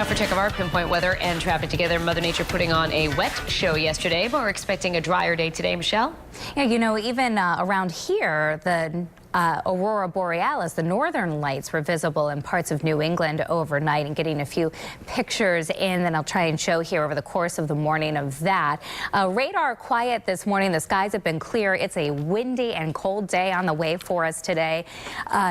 Now for check of our pinpoint weather and traffic together. Mother Nature putting on a wet show yesterday, but we're expecting a drier day today. Michelle? Yeah, you know, even around here, the aurora borealis, the northern lights, were visible in parts of New England overnight, and getting a few pictures in that I'll try and show here over the course of the morning of that. Radar quiet this morning. The skies have been clear. It's a windy and cold day on the way for us today.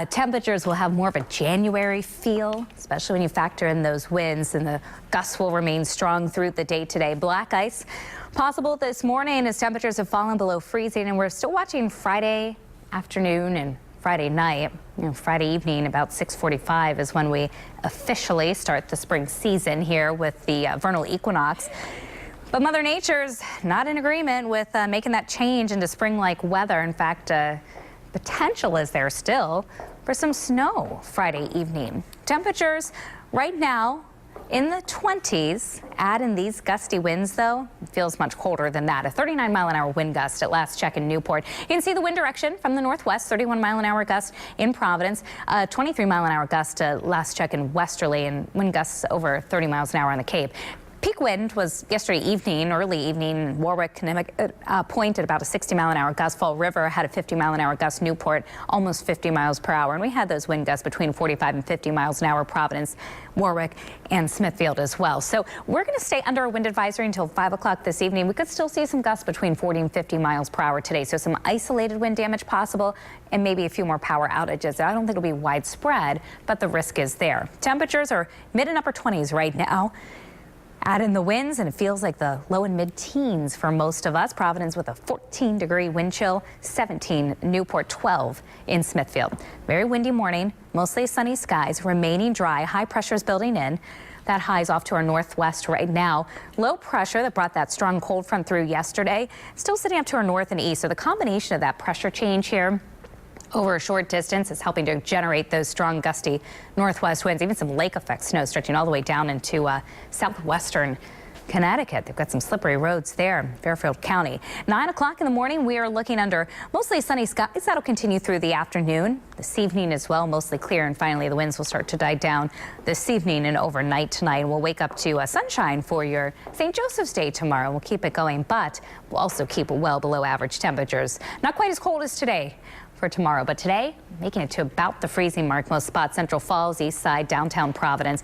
Temperatures will have more of a January feel, especially when you factor in those winds, and the gusts will remain strong through the day today. Black ice possible this morning as temperatures have fallen below freezing, and we're still watching Friday afternoon and Friday night. Friday evening about 6:45 is when we officially start the spring season here with the vernal equinox. But Mother Nature's not in agreement with making that change into spring-like weather. In fact, potential is there still for some snow Friday evening. Temperatures right now in the 20s. Add in these gusty winds, though, it feels much colder than that. A 39-mile-an-hour wind gust at last check in Newport. You can see the wind direction from the northwest, 31-mile-an-hour gust in Providence, 23-mile-an-hour gust last check in Westerly, and wind gusts over 30 miles an hour on the Cape. Peak wind was yesterday evening, early evening, Warwick, Connecticut, Point at about a 60-mile-an-hour gust. Fall River had a 50-mile-an-hour gust. Newport almost 50 miles per hour. And we had those wind gusts between 45 and 50 miles an hour. Providence, Warwick, and Smithfield as well. So we're going to stay under a wind advisory until 5 o'clock this evening. We could still see some gusts between 40 and 50 miles per hour today. So some isolated wind damage possible and maybe a few more power outages. I don't think it'll be widespread, but the risk is there. Temperatures are mid and upper 20s right now. Add in the winds, and it feels like the low and mid-teens for most of us. Providence with a 14-degree wind chill, 17 Newport, 12 in Smithfield. Very windy morning, mostly sunny skies, remaining dry, high pressures building in. That high's off to our northwest right now. Low pressure that brought that strong cold front through yesterday, still sitting up to our north and east. So the combination of that pressure change here over a short distance is helping to generate those strong gusty northwest winds, even some lake effect snow stretching all the way down into southwestern Connecticut. They've got some slippery roads there, Fairfield County. 9 o'clock in the morning, we are looking under mostly sunny skies. That'll continue through the afternoon. This evening as well, mostly clear, and finally the winds will start to die down this evening and overnight tonight. We'll wake up to sunshine for your St. Joseph's Day tomorrow. We'll keep it going, but we'll also keep it well below average temperatures. Not quite as cold as today for tomorrow, but today making it to about the freezing mark. Most spots, Central Falls, East Side, downtown Providence.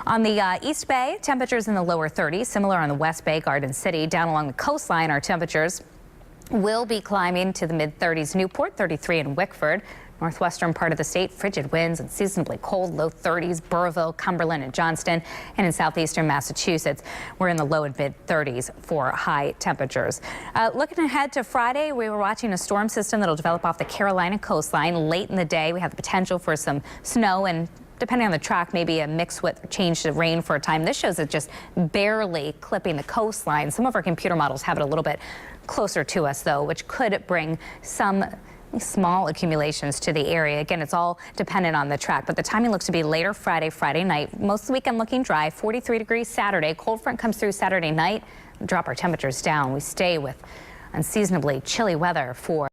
On the East Bay, temperatures in the lower 30s, similar on the West Bay, Garden City. Down along the coastline, our temperatures will be climbing to the mid-30s. Newport, 33 in Wickford. Northwestern part of the state, frigid winds and seasonably cold, low 30s. Burrillville, Cumberland, and Johnston. And in southeastern Massachusetts, we're in the low and mid-30s for high temperatures. Looking ahead to Friday, we were watching a storm system that'll develop off the Carolina coastline. Late in the day, we have the potential for some snow and, depending on the track, maybe a mix with change to rain for a time. This shows it just barely clipping the coastline. Some of our computer models have it a little bit closer to us, though, which could bring some small accumulations to the area. Again, it's all dependent on the track, but the timing looks to be later Friday night. Most of the weekend looking dry, 43 degrees Saturday. Cold front comes through Saturday night. Drop our temperatures down. We stay with unseasonably chilly weather for